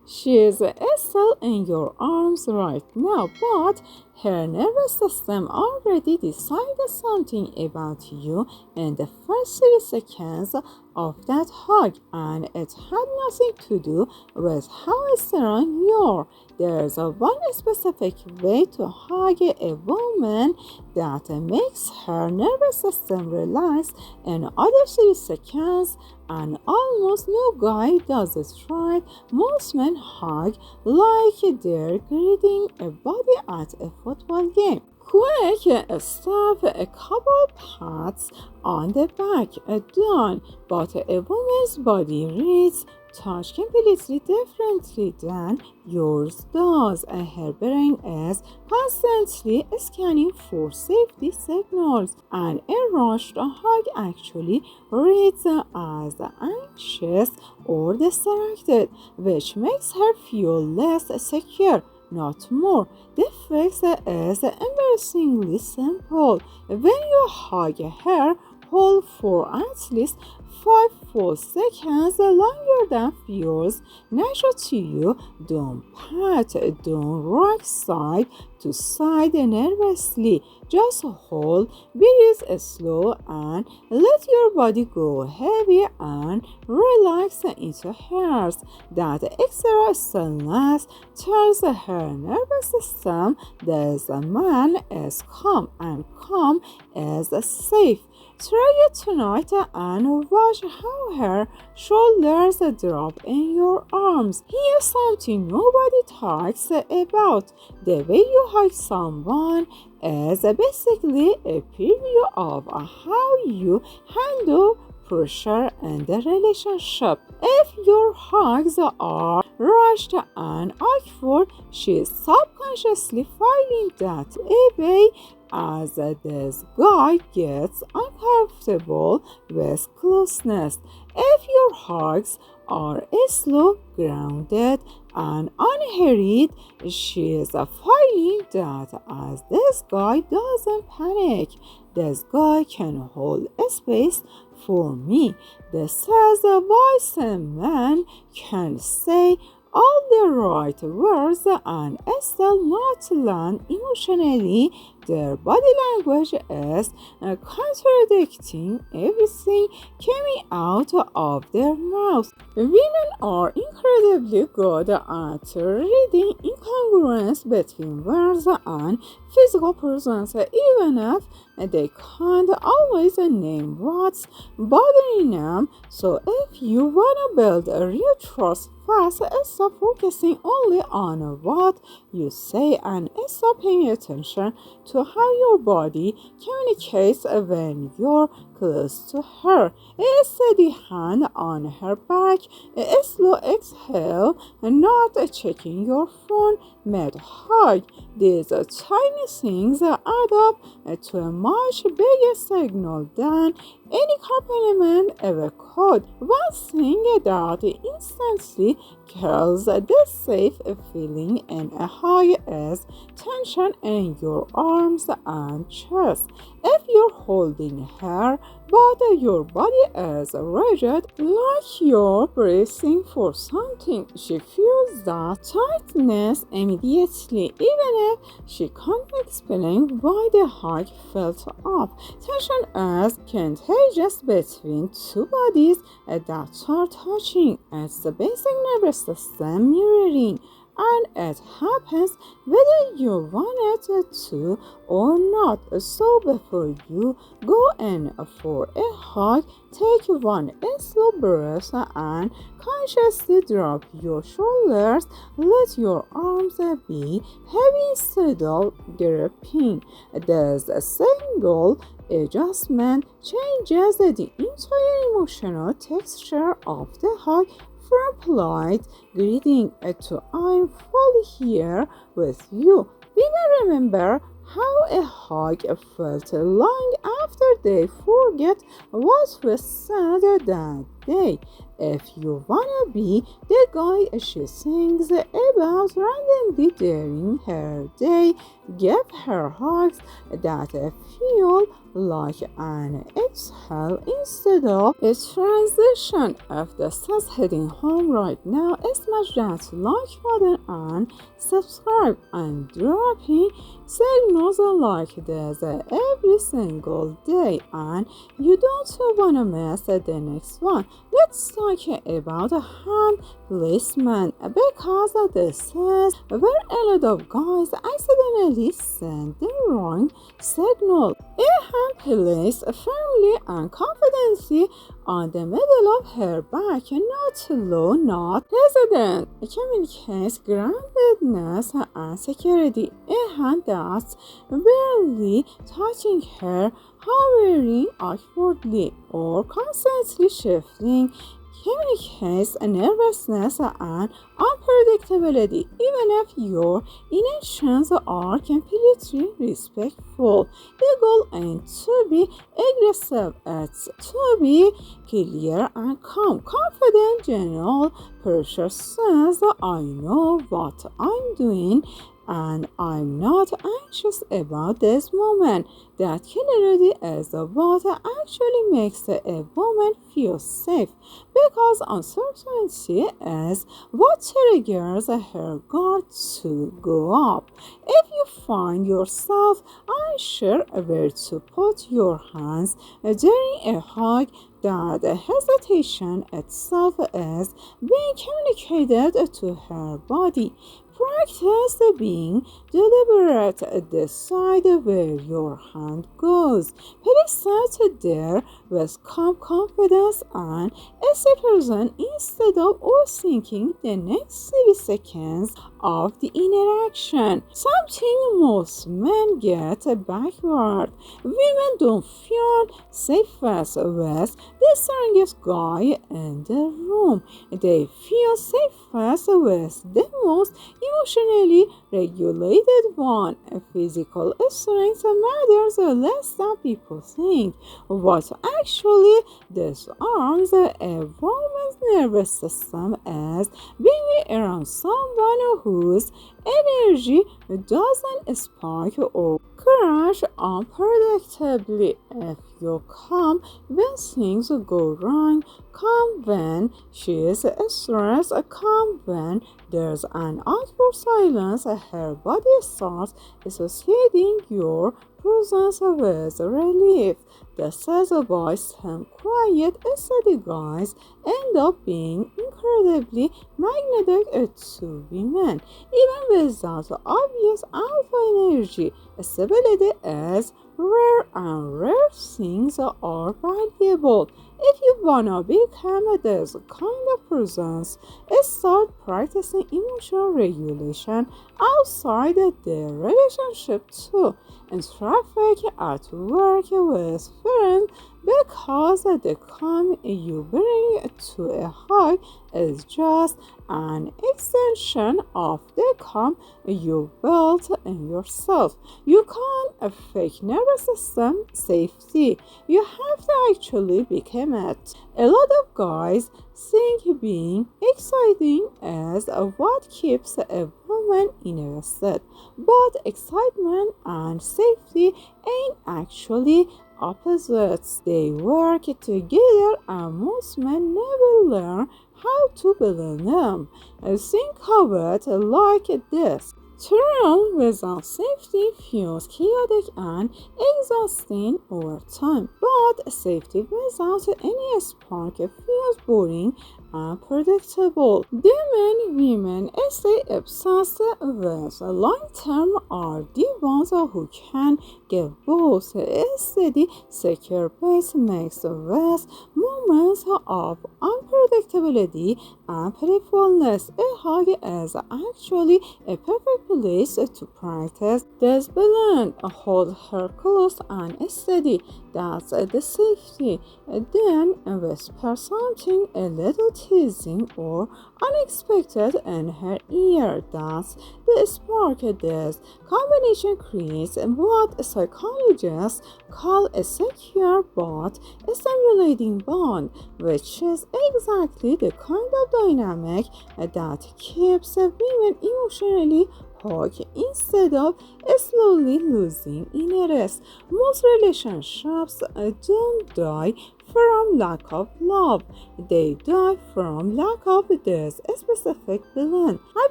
She is still in your arms right now, but her nervous system already decided something about you in the first 3 seconds of that hug, and it had nothing to do with how strong you are. There's one specific way to hug a woman that makes her nervous system relax in other 3 seconds, and almost no guy does it right. Most men hug like they're greeting a body at a football game. Quick stuff, a couple pats on the back, done. But a woman's body reads touch completely differently than yours does. Her brain is constantly scanning for safety signals, and a rushed hug actually reads as anxious or distracted, which makes her feel less secure, not more. The fix is embarrassingly simple. When you hug her, hold for at least 5 full seconds longer than feels natural to you. Don't pat, don't rock side to side nervously. Just hold, breathe slow, and let your body go heavy and relax into hers. That extra stillness tells her nervous system this man is calm, and calm is safe. Try it tonight and watch how her shoulders drop in your arms. Here's something nobody talks about. The way you hug someone is basically a preview of how you handle pressure in the relationship. If your hugs are rushed and awkward, she's subconsciously filing that away as this guy gets uncomfortable with closeness. If your hugs are slow, grounded, and unhurried, she is filing that as this guy doesn't panic. This guy can hold space for me. This is why some men can say all the right words and still not land emotionally. Their body language is contradicting everything coming out of their mouth. Women are incredibly good at reading incongruence between words and physical presence, even if they can't always name what's bothering them. So if you want to build a real trust fast, stop focusing only on what you say and stop paying attention to how your body communicates when you're close to her. A steady hand on her back, a slow exhale, not checking your phone mid-hug. These tiny things add up to a much bigger signal than any compliment ever could. One thing that instantly kills this safe feeling in a hug is tension in your arms and chest. If you're holding her, but your body is rigid, like you're bracing for something, she feels that tightness immediately, even if she can't explain why the hug felt off. Tension is contagious between two bodies that are touching. It's the basic nervous system mirroring, and it happens whether you want it to or not. So before you go in for a hug, take one slow breath and consciously drop your shoulders. Let your arms be heavy instead of gripping. This single adjustment changes the entire emotional texture of the hug, from polite greeting to I'm fully here with you. Women remember how a hug felt long after they forget what was said that day. If you wanna be the guy she sings about randomly during her day, give her hugs that feel like an exhale instead of a transition. If this is heading home right now, smash that like button and subscribe. And dropping signals like this every single day, and you don't wanna miss the next one. Let's talk about hand placement, because this is where a lot of guys accidentally send the wrong signal. A hand placed firmly and confidently on the middle of her back, not low, not hesitant, communicates groundedness and security. A hand that's barely touching her, hovering awkwardly, or constantly shifting communicates nervousness and unpredictability, even if your intentions are completely respectful. The goal ain't to be aggressive, it's to be clear and calm. Confident general pressure says, I know what I'm doing and I'm not anxious about this moment. That clarity is what actually makes a woman feel safe, because uncertainty is what triggers her guard to go up. If you find yourself unsure where to put your hands during a hug, that hesitation itself is being communicated to her body. Practice being deliberate. Decide where your hand goes. Place it there with calm confidence and as a person instead of overthinking the next 30 seconds of the interaction. Something most men get backward. Women don't feel safest with the strongest guy in the room. They feel safest with the most emotionally regulated one. Physical strength matters less than people think. What actually disarms a woman's nervous system is being around someone whose energy doesn't spike or crash unpredictably. If you calm when things go wrong, calm when she is stressed, calm when there's an awkward silence, her body starts associating your presence with relief. This is why some quiet, steady guys end up being incredibly magnetic to women, even without obvious alpha energy. Stability is rare, and rare things are valuable. If you wanna become this kind of presence, start practicing emotional regulation outside the relationship too, in traffic, at work, with friends, because the calm you bring to a hug is just an extension of the calm you built in yourself. You can't fake nervous system safety. You have to actually become it. A lot of guys think being exciting is what keeps a woman invested, but excitement and safety ain't actually opposites. They work together, and most men never learn how to build them. Think of it like this. Travel without safety feels chaotic and exhausting over time, but safety without any spark feels boring and predictable. The men women stay obsessed with long-term are the ones who can give both a steady, secure base mixed with moments of unpredictability and playfulness. A hug is actually a perfect place to practice this balance. Hold her close and steady. That's the safety. Then whisper something a little teasing or unexpected in her ear. That's the spark. This combination creates what psychologists call a secure but stimulating bond, which is exactly the kind of dynamic that keeps women emotionally hooked instead of slowly losing interest. Most relationships don't die from lack of love, they die from lack of this specific blend. Have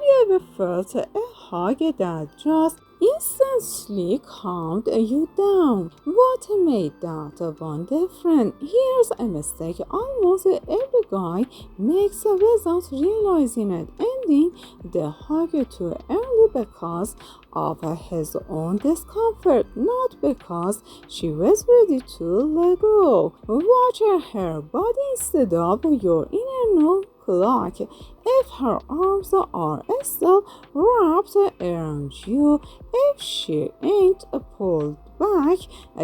you ever felt a hug that just instantly calmed you down? What made that one different? Here's a mistake almost every guy makes without realizing it, ending the hug too early because of his own discomfort, not because she was ready to let go. Watch her body instead of your internal clock. If her arms are still wrapped around you, if she ain't pulled back,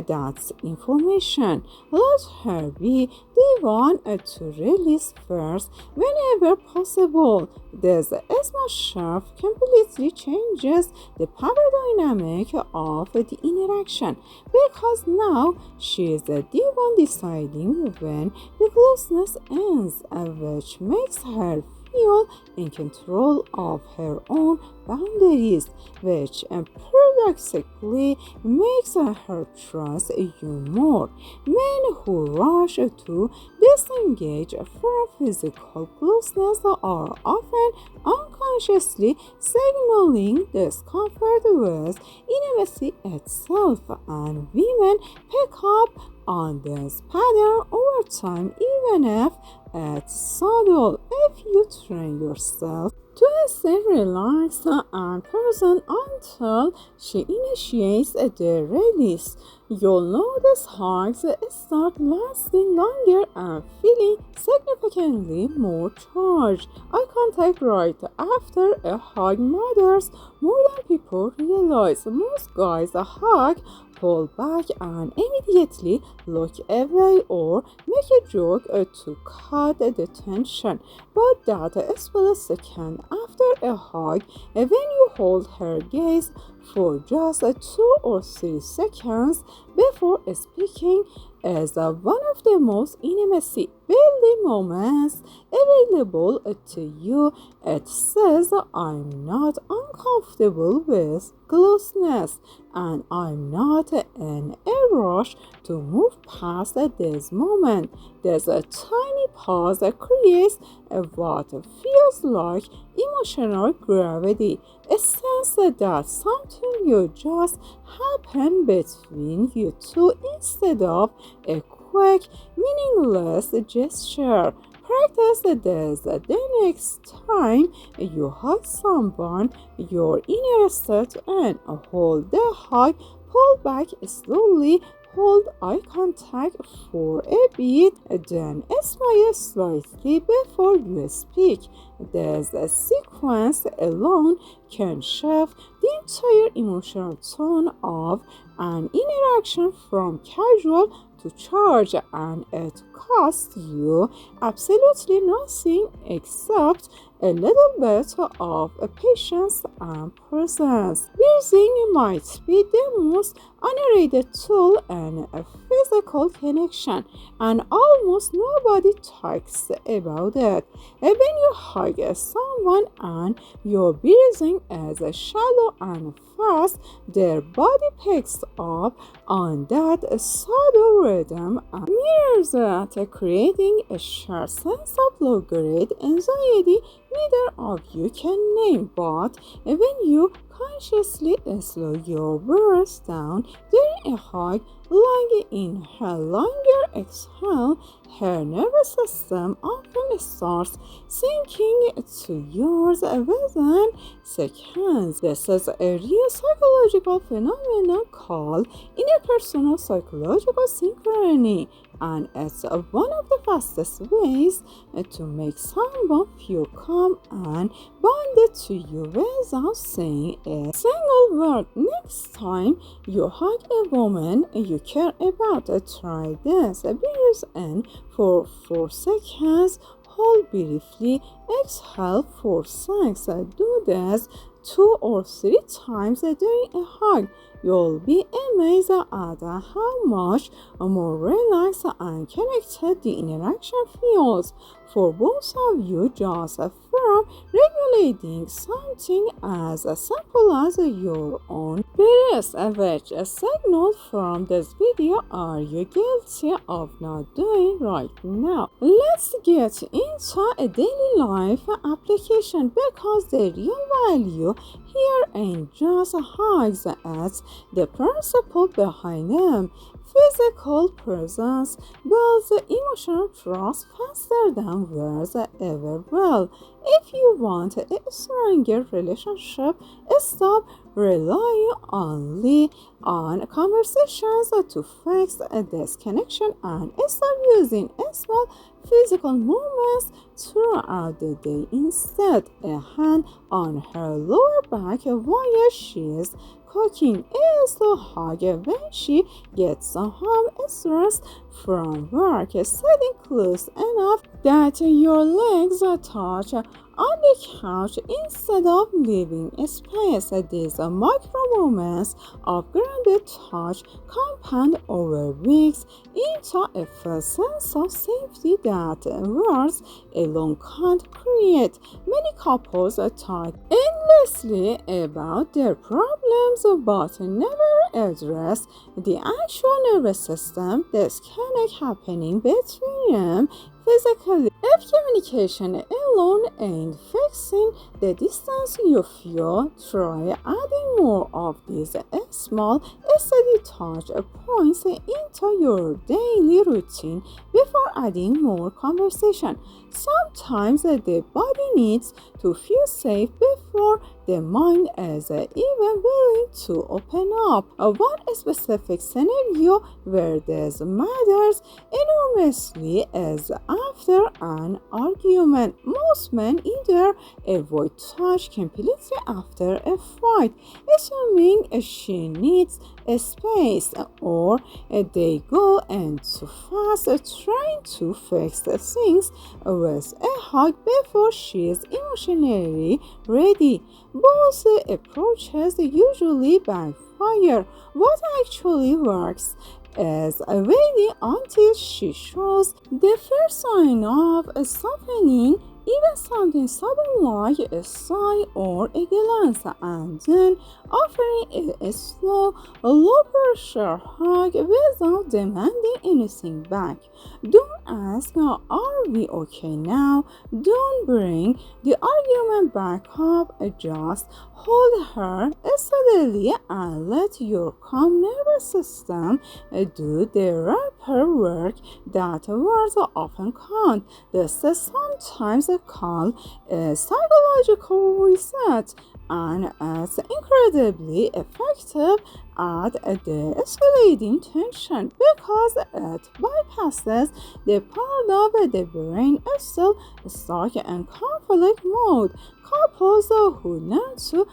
that's information. Let her be the one to release first whenever possible. This small shift completely changes the power dynamic of the interaction because now she is the one deciding when the closeness ends, which makes her feel in control of her own boundaries, which paradoxically makes her trust you more. Men who rush to disengage from physical closeness are often unconsciously signaling discomfort with intimacy itself, and women pick up on this pattern over time, even if it's subtle. If you train yourself to stay relaxed and present until she initiates the release, you'll notice hugs start lasting longer and feeling significantly more charged. Eye contact right after a hug matters more than people realize. Most guys hug, pull back, and immediately look away or make a joke to cut the tension. But that split second after a hug, when you hold her gaze for just 2 or 3 seconds before speaking, is one of the most intimacy building moments available to you. It says, I'm not uncomfortable with closeness, and I'm not in a rush to move past this moment. There's a tiny pause that creates what feels like emotional gravity, a sense that something will just happen between you two instead of a quick, meaningless gesture. Practice this the next time you hug someone you're interested in. Hold the hug, pull back slowly, hold eye contact for a bit, then smile slightly before you speak. This sequence alone can shift the entire emotional tone of an interaction from casual to charged, and it costs you absolutely nothing except a little bit of patience and presence. Breathing might be the most underrated tool in a physical connection, and almost nobody talks about it. When you hug someone and your breathing is shallow and fast, their body picks up on that subtle rhythm and mirrors it, creating a shared sense of low-grade anxiety neither of you can name. But when you consciously slow your breath down during a hug, long inhale, longer exhale, her nervous system often starts sinking to yours within seconds. This is a real psychological phenomenon called interpersonal psychological synchrony, and it's one of the fastest ways to make someone feel calm and bonded to you without saying a single word. Next time you hug a woman you care about, try this. Breathe in for 4 seconds, hold briefly, exhale for 6. Do this 2 or 3 times during a hug. You'll be amazed at how much more relaxed and connected the interaction feels for both of you, just from regulating something as simple as your own breath. Which signal from this video are you guilty of not doing right now? Let's get into a daily life application, because the real value here ain't just hugs, it's the principle behind them. Physical presence builds emotional trust faster than words ever will. If you want a stronger relationship, stop relying only on conversations to fix this connection and start using small physical movements throughout the day. Instead, a hand on her lower back while she's cooking is to hug when she gets home stressed from work, sitting close enough that your legs touch on the couch instead of leaving space. These micro moments of grounded touch compound over weeks into a false sense of safety that words alone can't create. Many couples talk endlessly about their problems but never address the actual nervous system disconnect happening between them physically. If communication alone ain't fixing the distance you feel, try adding more of these small, steady touch points into your daily routine before adding more conversation. Sometimes the body needs to feel safe before the mind is even willing to open up. One specific scenario where this matters enormously is after an argument. Most men either avoid touch completely after a fight, assuming she needs a space, or they go into fast trying to fix things with a hug before she is emotionally ready. Both approaches usually backfire. What actually works is waiting until she shows the first sign of softening, even something subtle like a sigh or a glance, and then offering a slow, low-pressure hug without demanding anything back. Don't ask, "Are we okay now?" Don't bring the argument back up. Just hold her steadily and let your calm nervous system do the repair work that words often can't. This is sometimes called a psychological reset, and it's incredibly effective at de-escalating tension because it bypasses the part of the brain still stuck in conflict mode. Couples who learn to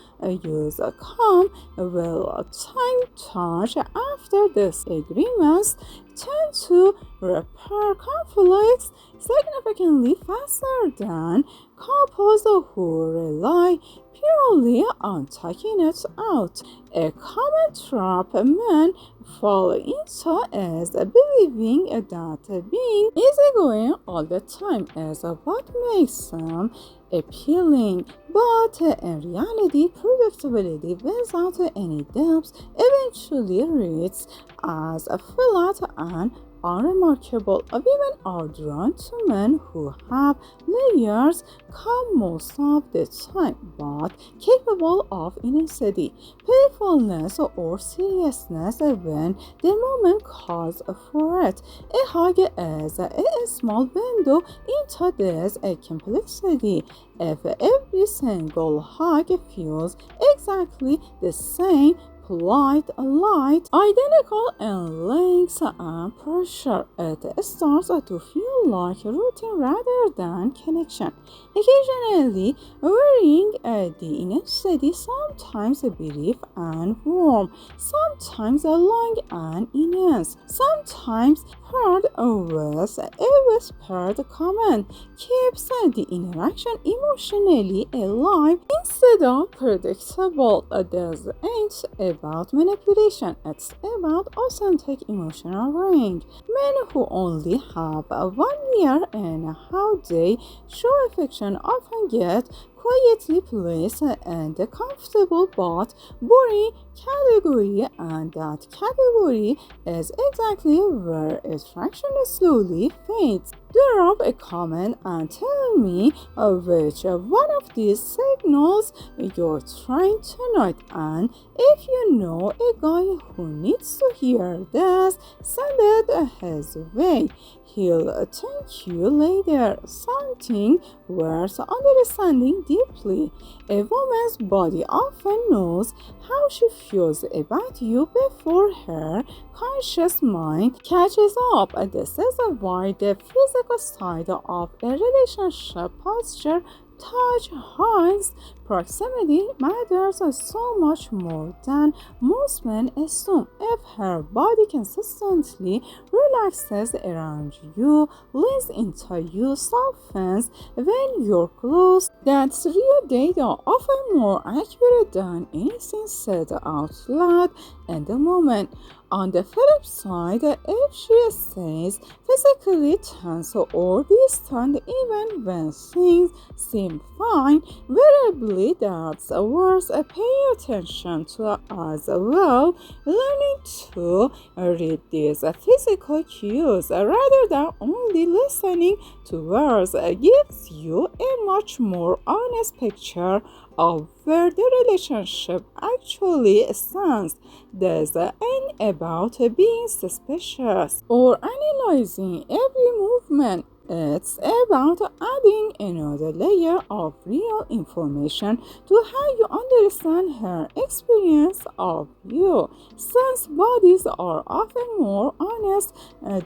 use calm, well-timed touch after disagreements tend to repair conflicts significantly faster than couples who rely purely on talking it out. A common trap men fall into is believing that being easygoing all the time is what makes them appealing, but in reality, predictability without any depth eventually reads as flat and unremarkable. Women are drawn to men who have layers, calm most of the time, but capable of intensity, playfulness, or seriousness when the moment calls for it. A hug is a small window into this complexity. If every single hug feels exactly the same, applied light, identical in length and pressure. It starts to feel like routine rather than connection. Occasionally, varying the intensity, sometimes brief and warm, sometimes long and intense, sometimes heard with a whispered comment, keeps the interaction emotionally alive instead of predictable. This ain't about manipulation, it's about authentic emotional range. Men who only have 1 year in how they show affection often get quietly placed in the comfortable but boring category, and that category is exactly where attraction slowly fades. Drop a comment and tell me which one of these signals you're trying tonight, and if you know a guy who needs to hear this, send it his way. He'll thank you later. Something worth understanding deeply. A woman's body often knows how she feels about you before her conscious mind catches up. This is why the physical side of a relationship, posture, touch, hands, proximity matters so much more than most men assume. If her body consistently relaxes around you, leans into you, softens when you're close, that's real data, often more accurate than anything said out loud in the moment. On the flip side, if she stays physically tense or distant even when things seem fine, variably that's worth paying attention to as well. Learning to read these physical cues rather than only listening to words gives you a much more honest picture of where the relationship actually stands. This ain't about being suspicious or analyzing every movement. It's about adding another layer of real information to how you understand her experience of you, since bodies are often more honest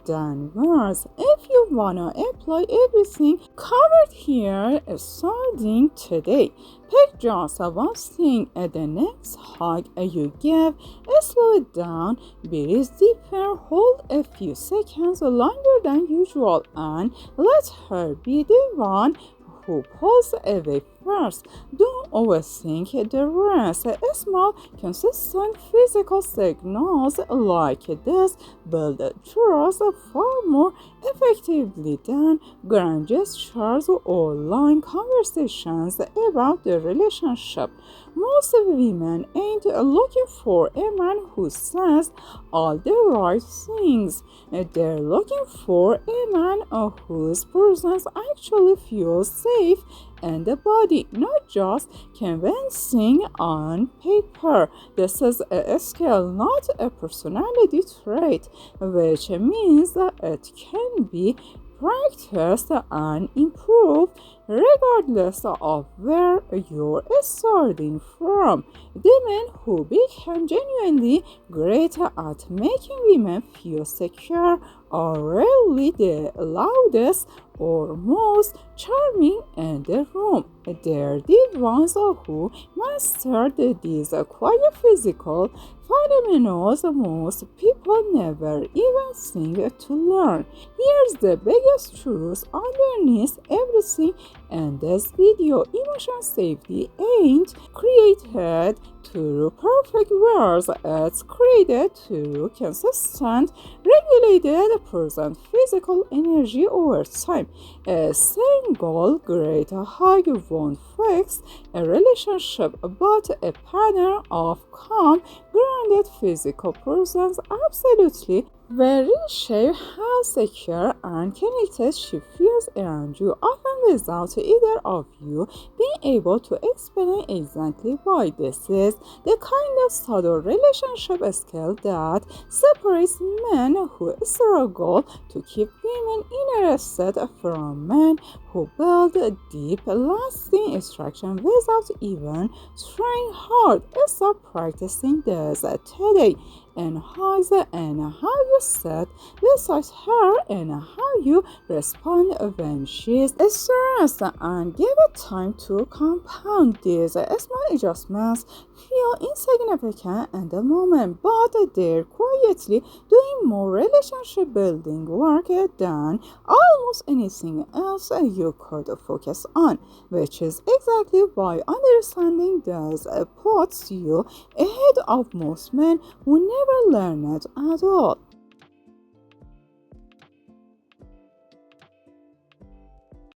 than words. If you wanna apply everything covered here starting today, pick just one thing at the next hug you give, slow it down, breathe deeper, hold a few seconds longer than usual, and let her be the one who pulls away first. Don't overthink the rest. Small, consistent physical signals like this build trust far more effectively than grand gestures or long conversations about the relationship. Most women ain't looking for a man who says all the right things. They're looking for a man whose presence actually feels safe in the body, not just convincing on paper. This is a skill, not a personality trait, which means that it can be practiced and improved regardless of where you're starting from. The men who become genuinely great at making women feel secure are rarely the loudest or most charming in the room. They're the ones who mastered these quiet physical phenomena most people never even think to learn. Here's the biggest truth underneath everything in this video: emotional safety ain't created through perfect words, it's created through consistent, regulated, present physical energy over time. A single great hug won't fix a relationship, but a pattern of calm, grounded physical presence absolutely Very shape how secure and connected she feels around you, often without either of you being able to explain exactly why. This is the kind of subtle relationship skill that separates men who struggle to keep women interested from men who build deep, lasting attraction without even trying hard. Stop practicing this today and how you set beside her and how you respond when she's stressed, and give it time to compound. These small adjustments feel insignificant in the moment, but they're quietly doing more relationship building work than almost anything else you could focus on, which is exactly why understanding this puts you ahead of most men who never learn it at all.